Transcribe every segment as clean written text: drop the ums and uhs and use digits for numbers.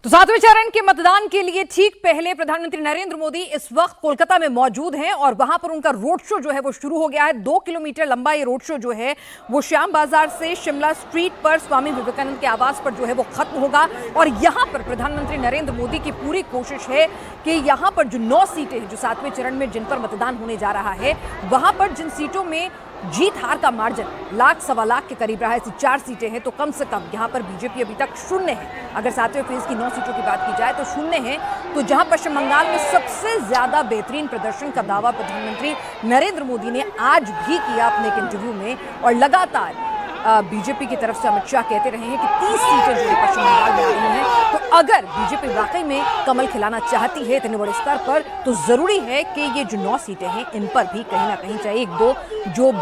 तो सातवें चरण के मतदान के लिए ठीक पहले प्रधानमंत्री नरेंद्र मोदी इस वक्त कोलकाता में मौजूद हैं और वहां पर उनका रोड शो जो है वो शुरू हो गया है। 2 किलोमीटर लंबा ये रोड शो जो है वो श्याम बाजार से शिमला स्ट्रीट पर स्वामी विवेकानंद के आवास पर जो है वो खत्म होगा। और यहां पर प्रधानमंत्री नरेंद्र मोदी की पूरी कोशिश है कि यहां पर जो 9 सीटें हैं जो सातवें चरण में जिन पर मतदान होने जा रहा है, वहां पर जिन सीटों में जीत हार का मार्जिन लाख सवा लाख के करीब रहा है, ऐसी 4 सीटें हैं, तो कम से कम यहां पर बीजेपी अभी तक शून्य है। अगर सातवें फेज की 9 सीटों की बात की जाए तो शून्य है। तो जहां पश्चिम बंगाल में सबसे ज्यादा बेहतरीन प्रदर्शन का दावा प्रधानमंत्री नरेंद्र मोदी ने आज भी किया अपने एक इंटरव्यू में, और लगातार बीजेपी की तरफ से अमित शाह कहते रहे हैं कि 30 सीटें जो पश्चिम बंगाल में आ रही हैं, तो अगर बीजेपी वाकई में कमल खिलाना चाहती है इतने बड़े स्तर पर, तो जरूरी है कि ये जो 9 सीटें हैं इन पर भी कहीं ना कहीं, चाहे 1-2 जो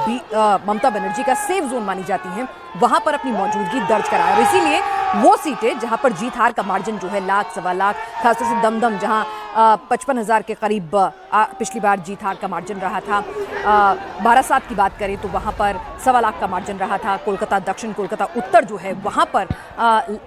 ममता बनर्जी का सेफ जोन मानी जाती हैं, वहां पर अपनी मौजूदगी दर्ज कराए। और इसीलिए वो सीटें जहां पर जीत हार का मार्जिन जो है लाख सवा लाख, खासतौर से दमदम जहां 55,000 के करीब पिछली बार जीत हार का मार्जिन रहा था, बारासात की बात करें तो वहां पर सवा लाख का मार्जिन रहा था। कोलकाता दक्षिण, कोलकाता उत्तर जो है वहां पर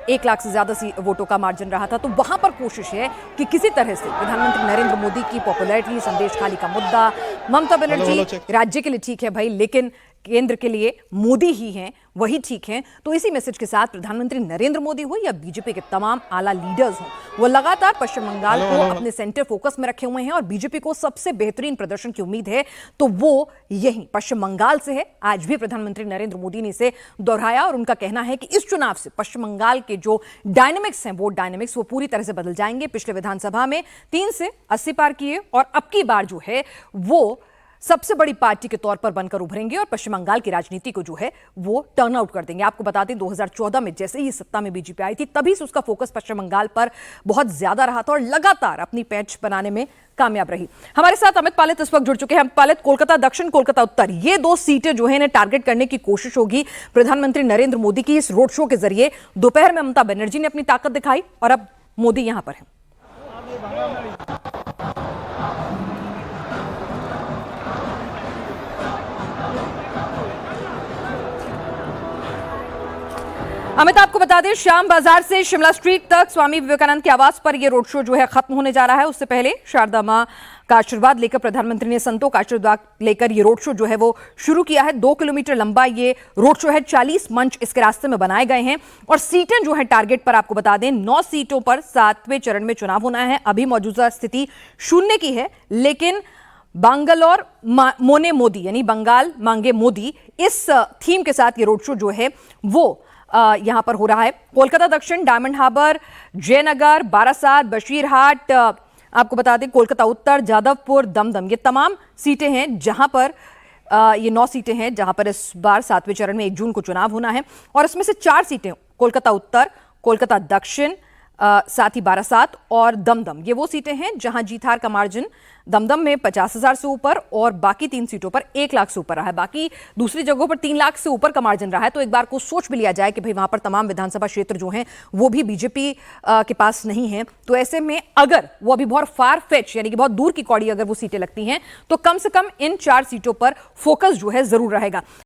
1 लाख से ज्यादा वोटों का मार्जिन रहा था। तो वहां पर कोशिश है कि किसी तरह से प्रधानमंत्री नरेंद्र मोदी की पॉपुलैरिटी, संदेश खाली का मुद्दा, ममता बनर्जी राज्य के लिए ठीक है भाई, लेकिन केंद्र के लिए मोदी ही हैं, वही ठीक हैं। तो इसी मैसेज के साथ प्रधानमंत्री नरेंद्र मोदी हो या बीजेपी के तमाम आला लीडर्स हों, वो लगातार पश्चिम बंगाल को अपने सेंटर फोकस में रखे हुए हैं और बीजेपी को सबसे बेहतरीन प्रदर्शन की उम्मीद है तो वो यही पश्चिम बंगाल से है। आज भी प्रधानमंत्री नरेंद्र मोदी ने इसे दोहराया और उनका कहना है कि इस चुनाव से पश्चिम बंगाल के जो डायनेमिक्स हैं, वोट डायनेमिक्स, वो पूरी तरह से बदल जाएंगे। पिछले विधानसभा में 3 से 80 पार किए और अब की बार जो है वो सबसे बड़ी पार्टी के तौर पर बनकर उभरेंगे और पश्चिम बंगाल की राजनीति को जो है वो टर्न आउट कर देंगे। आपको बता दें 2014 में जैसे ही सत्ता में बीजेपी आई थी, तभी से उसका फोकस पश्चिम बंगाल पर बहुत ज्यादा रहा था और लगातार अपनी पैच बनाने में कामयाब रही। हमारे साथ अमित पालित इस वक्त जुड़ चुके हैं। अमित पालित, कोलकाता दक्षिण, कोलकाता उत्तर, ये 2 सीटें जो है इन्हें टारगेट करने की कोशिश होगी प्रधानमंत्री नरेंद्र मोदी की इस रोड शो के जरिए। दोपहर में ममता बनर्जी ने अपनी ताकत दिखाई और अब मोदी यहां पर है। अमित, आपको बता दें श्याम बाजार से शिमला स्ट्रीट तक स्वामी विवेकानंद के आवास पर यह रोड शो जो है खत्म होने जा रहा है। उससे पहले शारदा मां का आशीर्वाद लेकर प्रधानमंत्री ने संतों का आशीर्वाद लेकर ये रोड शो जो है वो शुरू किया है। 2 किलोमीटर लंबा ये रोड शो है, 40 मंच इसके रास्ते में बनाए गए हैं और सीटें जो है टारगेट पर, आपको बता दें 9 सीटों पर 7वें चरण में चुनाव होना है। अभी मौजूदा स्थिति शून्य की है, लेकिन बांग्लोर मोने मोदी यानी बंगाल मांगे मोदी, इस थीम के साथ ये रोड शो जो है वो यहां पर हो रहा है। कोलकाता दक्षिण, डायमंड हार्बर, जयनगर, बारासात, बशीरहाट, आपको बता दें कोलकाता उत्तर, जादवपुर, दमदम, ये तमाम सीटें हैं जहां पर ये 9 सीटें हैं जहां पर इस बार 7वें चरण में 1 जून को चुनाव होना है। और इसमें से 4 सीटें कोलकाता उत्तर, कोलकाता दक्षिण, साथ ही बारासात और दमदम, ये वो सीटें हैं जहां जीत हार का मार्जिन दमदम में 50,000 से ऊपर और बाकी 3 सीटों पर 1 लाख से ऊपर रहा है। बाकी दूसरी जगहों पर 3 लाख से ऊपर का मार्जिन रहा है। तो एक बार को सोच भी लिया जाए कि भाई वहां पर तमाम विधानसभा क्षेत्र जो हैं वो भी बीजेपी के पास नहीं है, तो ऐसे में अगर वो अभी बहुत फार फेच यानी कि बहुत दूर की कौड़ी अगर वो सीटें लगती हैं, तो कम से कम इन 4 सीटों पर फोकस जो है जरूर रहेगा।